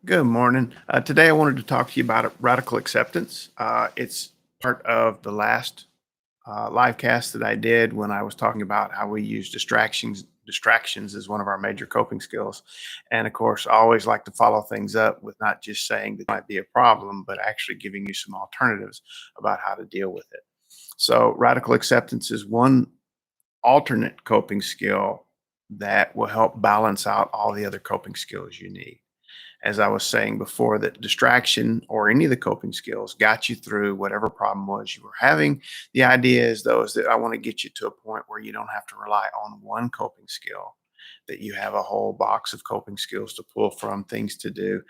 Good morning. Today, I wanted to talk to you about radical acceptance. It's part of the last live cast that I did when I was talking about how we use distractions. Distractions is one of our major coping skills, and of course, I always like to follow things up with not just saying that might be a problem, but actually giving you some alternatives about how to deal with it. So, radical acceptance is one alternate coping skill that will help balance out all the other coping skills you need. As I was saying before, that distraction or any of the coping skills got you through whatever problem was you were having. The idea is, though, is that I want to get you to a point where you don't have to rely on one coping skill, that you have a whole box of coping skills to pull from, things to do.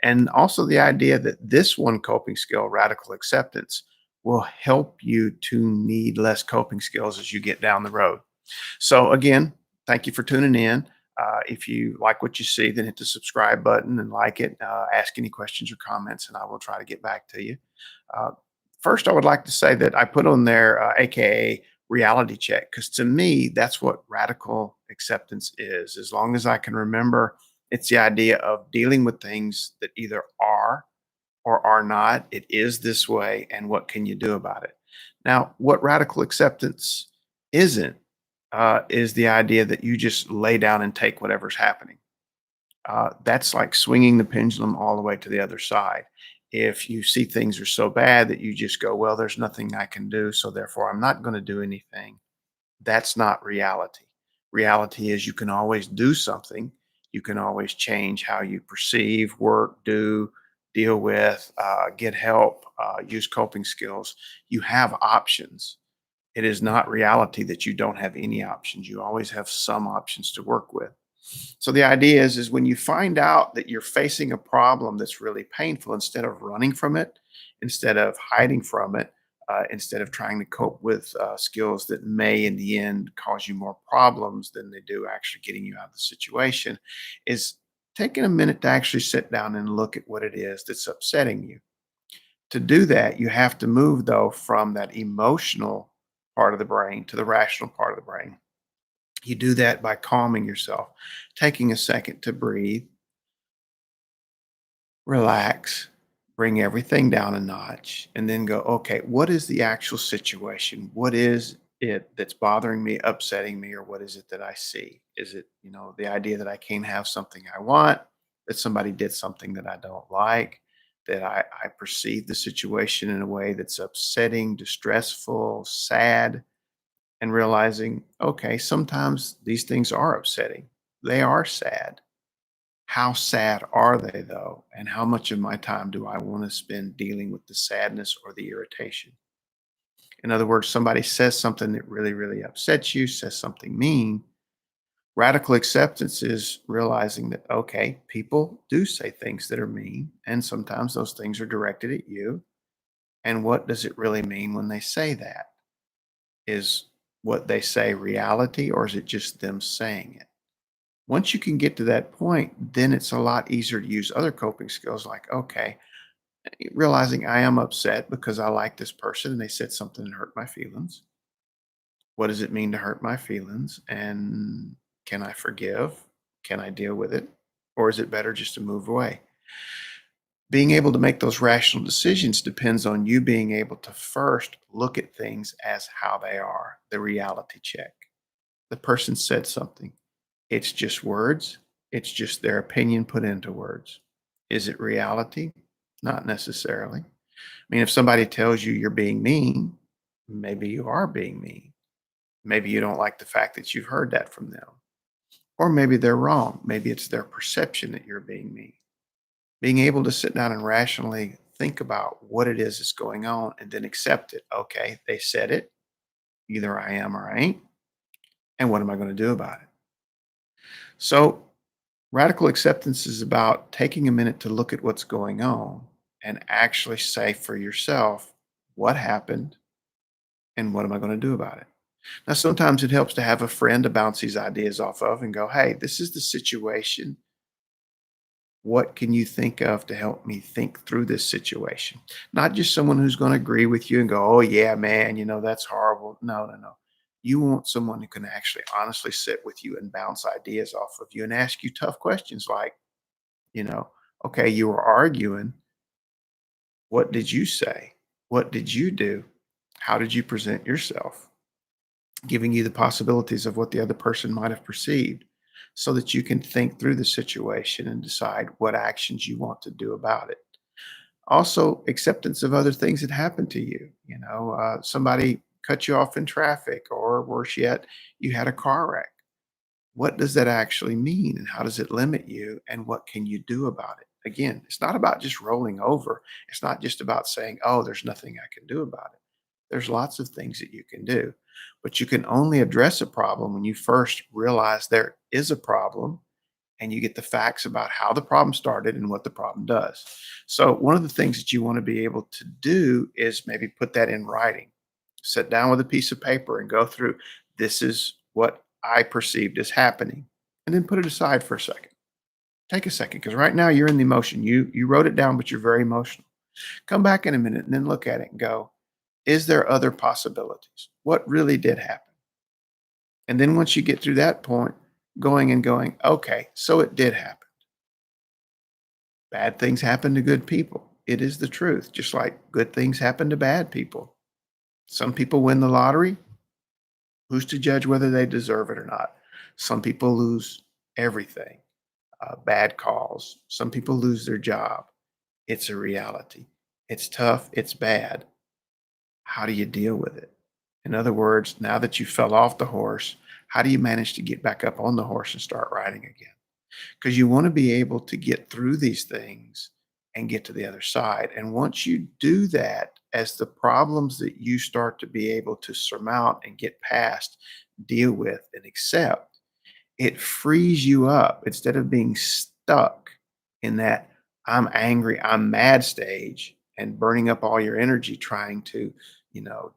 And also the idea that this one coping skill, radical acceptance, will help you to need less coping skills as you get down the road. So, again, thank you for tuning in. If you like what you see, then hit the subscribe button and like it. Ask any questions or comments, and I will try to get back to you. Uh, First, I would like to say that I put on there, AKA reality check, because to me, that's what radical acceptance is. As long as I can remember, it's the idea of dealing with things that either are or are not. It is this way, and what can you do about it? Now, what radical acceptance isn't is the idea that you just lay down and take whatever's happening. That's like swinging the pendulum all the way to the other side. If you see things are so bad that you just go, well, there's nothing I can do, so therefore I'm not going to do anything. That's not reality. Reality is you can always do something. You can always change how you perceive, work, do, deal with, get help, use coping skills. You have options. It is not reality that you don't have any options. You always have some options to work with. So the idea is when you find out that you're facing a problem that's really painful, instead of running from it, instead of hiding from it, instead of trying to cope with skills that may in the end cause you more problems than they do actually getting you out of the situation, is taking a minute to actually sit down and look at what it is that's upsetting you. To do that, you have to move, though, from that emotional part of the brain to the rational part of the brain. You do that by calming yourself, taking a second to breathe, relax, bring everything down a notch, and then go, okay, what is the actual situation? What is it that's bothering me, upsetting me, or what is it that I see? Is it, the idea that I can't have something I want, that somebody did something that I don't like, that I perceive the situation in a way that's upsetting, distressful, sad, and realizing, okay, sometimes these things are upsetting. They are sad. How sad are they, though? And how much of my time do I want to spend dealing with the sadness or the irritation? In other words, somebody says something that really, really upsets you, says something mean. Radical acceptance is realizing that, okay, people do say things that are mean, and sometimes those things are directed at you. And what does it really mean when they say that? Is what they say reality, or is it just them saying it? Once you can get to that point, then it's a lot easier to use other coping skills like, okay, realizing I am upset because I like this person and they said something that hurt my feelings. What does it mean to hurt my feelings? And can I forgive? Can I deal with it? Or is it better just to move away? Being able to make those rational decisions depends on you being able to first look at things as how they are, the reality check. The person said something. It's just words. It's just their opinion put into words. Is it reality? Not necessarily. I mean, if somebody tells you you're being mean, maybe you are being mean. Maybe you don't like the fact that you've heard that from them. Or maybe they're wrong. Maybe it's their perception that you're being mean. Being able to sit down and rationally think about what it is that's going on and then accept it. Okay, they said it. Either I am or I ain't. And what am I going to do about it? So, radical acceptance is about taking a minute to look at what's going on and actually say for yourself, what happened and what am I going to do about it? Now, sometimes it helps to have a friend to bounce these ideas off of and go, hey, this is the situation. What can you think of to help me think through this situation? Not just someone who's going to agree with you and go, oh, yeah, man, that's horrible. No, no, no. You want someone who can actually honestly sit with you and bounce ideas off of you and ask you tough questions like, you know, Okay, you were arguing. What did you say? What did you do? How did you present yourself? Giving you the possibilities of what the other person might have perceived so that you can think through the situation and decide what actions you want to do about it. Also, acceptance of other things that happened to you. Somebody cut you off in traffic, or worse yet, you had a car wreck. What does that actually mean, and how does it limit you, and what can you do about it? Again, it's not about just rolling over. It's not just about saying, oh, there's nothing I can do about it. There's lots of things that you can do, but you can only address a problem when you first realize there is a problem and you get the facts about how the problem started and what the problem does. So, one of the things that you want to be able to do is maybe put that in writing. Sit down with a piece of paper and go through, this is what I perceived as happening, and then put it aside for a second. Take a second, because right now you're in the emotion. You wrote it down, but you're very emotional. Come back in a minute and then look at it and go, is there other possibilities? What really did happen? And then once you get through that point, going, okay, so it did happen. Bad things happen to good people. It is the truth, just like good things happen to bad people. Some people win the lottery. Who's to judge whether they deserve it or not? Some people lose everything, bad calls. Some people lose their job. It's a reality. It's tough. It's bad. How do you deal with it? In other words, now that you fell off the horse, how do you manage to get back up on the horse and start riding again? Because you want to be able to get through these things and get to the other side. And once you do that, as the problems that you start to be able to surmount and get past, deal with, and accept, it frees you up instead of being stuck in that I'm angry, I'm mad stage and burning up all your energy trying to,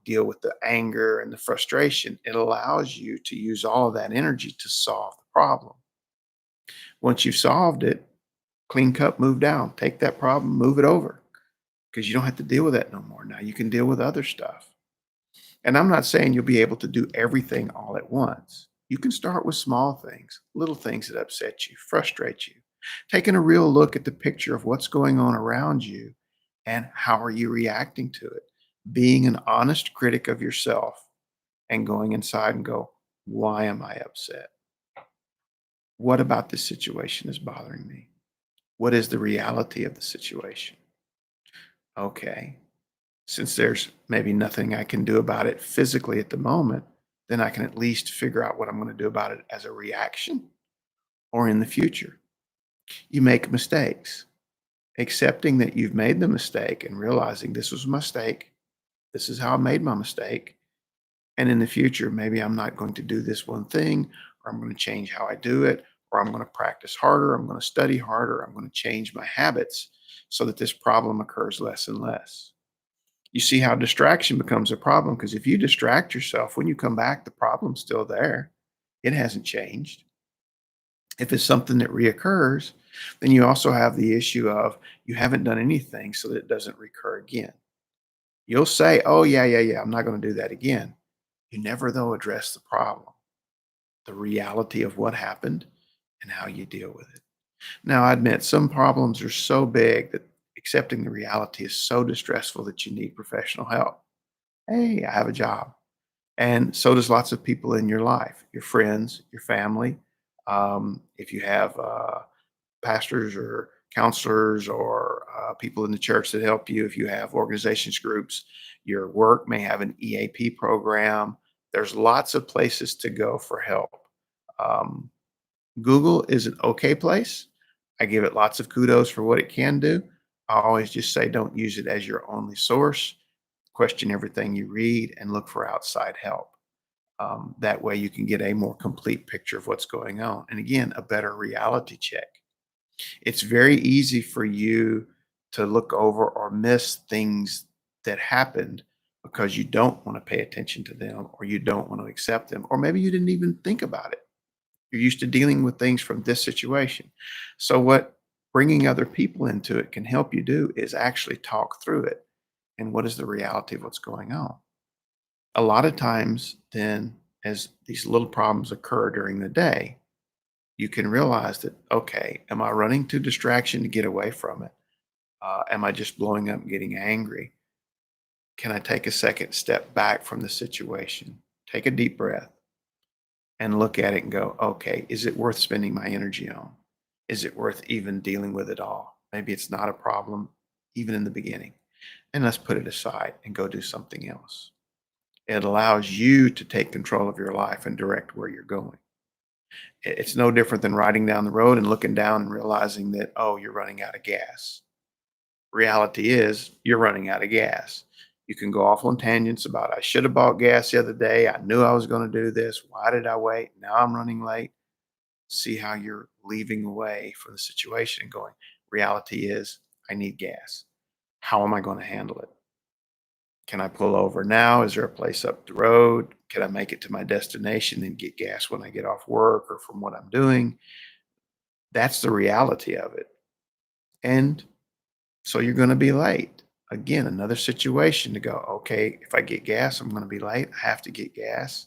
deal with the anger and the frustration. It allows you to use all of that energy to solve the problem. Once you've solved it, clean cup, move down, take that problem, move it over, because you don't have to deal with that no more. Now you can deal with other stuff. And I'm not saying you'll be able to do everything all at once. You can start with small things, little things that upset you, frustrate you. Taking a real look at the picture of what's going on around you and how are you reacting to it. Being an honest critic of yourself and going inside and go, why am I upset? What about this situation is bothering me? What is the reality of the situation? Okay, since there's maybe nothing I can do about it physically at the moment, then I can at least figure out what I'm going to do about it as a reaction or in the future. You make mistakes. Accepting that you've made the mistake and realizing this was a mistake, this is how I made my mistake. And in the future, maybe I'm not going to do this one thing, or I'm going to change how I do it, or I'm going to practice harder, I'm going to study harder, I'm going to change my habits so that this problem occurs less and less. You see how distraction becomes a problem, because if you distract yourself, when you come back, the problem's still there. It hasn't changed. If it's something that reoccurs, then you also have the issue of you haven't done anything so that it doesn't recur again. You'll say, oh, yeah, I'm not going to do that again. You never, though, address the problem, the reality of what happened and how you deal with it. Now, I admit some problems are so big that accepting the reality is so distressful that you need professional help. Hey, I have a job. And so does lots of people in your life, your friends, your family. If you have pastors or counselors or people in the church that help you, if you have organizations, groups, your work may have an EAP program. There's lots of places to go for help. Um, Google is an okay place. I give it lots of kudos for what it can do. I always just say don't use it as your only source. Question everything you read and look for outside help. That way you can get a more complete picture of what's going on. And again, a better reality check. It's very easy for you to look over or miss things that happened because you don't want to pay attention to them or you don't want to accept them, or maybe you didn't even think about it. You're used to dealing with things from this situation. So, what bringing other people into it can help you do is actually talk through it. And what is the reality of what's going on? A lot of times, then, as these little problems occur during the day, you can realize that, okay, am I running to distraction to get away from it? Am I just blowing up and getting angry? Can I take a second step back from the situation, take a deep breath, and look at it and go, okay, is it worth spending my energy on? Is it worth even dealing with it all? Maybe it's not a problem, even in the beginning. And let's put it aside and go do something else. It allows you to take control of your life and direct where you're going. It's no different than riding down the road and looking down and realizing that, oh, you're running out of gas. Reality is you're running out of gas. You can go off on tangents about, I should have bought gas the other day. I knew I was going to do this. Why did I wait? Now I'm running late. See how you're leaving away from the situation and going, reality is I need gas. How am I going to handle it? Can I pull over now? Is there a place up the road? Can I make it to my destination and get gas when I get off work or from what I'm doing? That's the reality of it. And so you're going to be late. Again, another situation to go, okay, if I get gas, I'm going to be late. I have to get gas.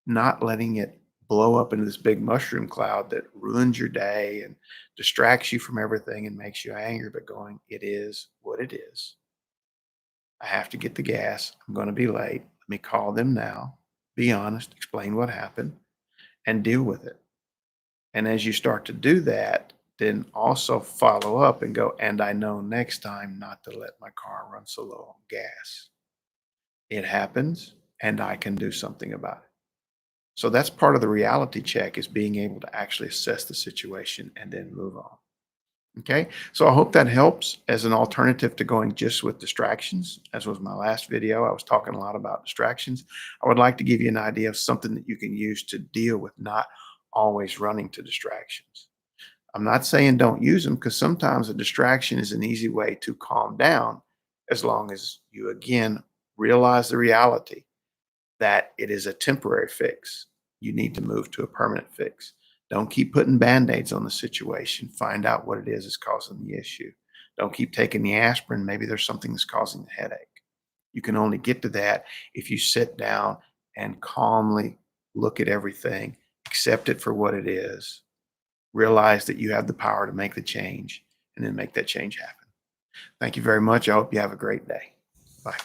Not letting it blow up into this big mushroom cloud that ruins your day and distracts you from everything and makes you angry, but going, it is what it is. I have to get the gas. I'm going to be late. Let me call them now, be honest, explain what happened, and deal with it. And as you start to do that, then also follow up and go, and I know next time not to let my car run so low on gas. It happens, and I can do something about it. So that's part of the reality check, is being able to actually assess the situation and then move on. Okay, so I hope that helps as an alternative to going just with distractions. As was my last video, I was talking a lot about distractions. I would like to give you an idea of something that you can use to deal with not always running to distractions. I'm not saying don't use them, because sometimes a distraction is an easy way to calm down, as long as you again realize the reality that it is a temporary fix. You need to move to a permanent fix. Don't keep putting band-aids on the situation. Find out what it is that's causing the issue. Don't keep taking the aspirin. Maybe there's something that's causing the headache. You can only get to that if you sit down and calmly look at everything, accept it for what it is, realize that you have the power to make the change, and then make that change happen. Thank you very much. I hope you have a great day. Bye.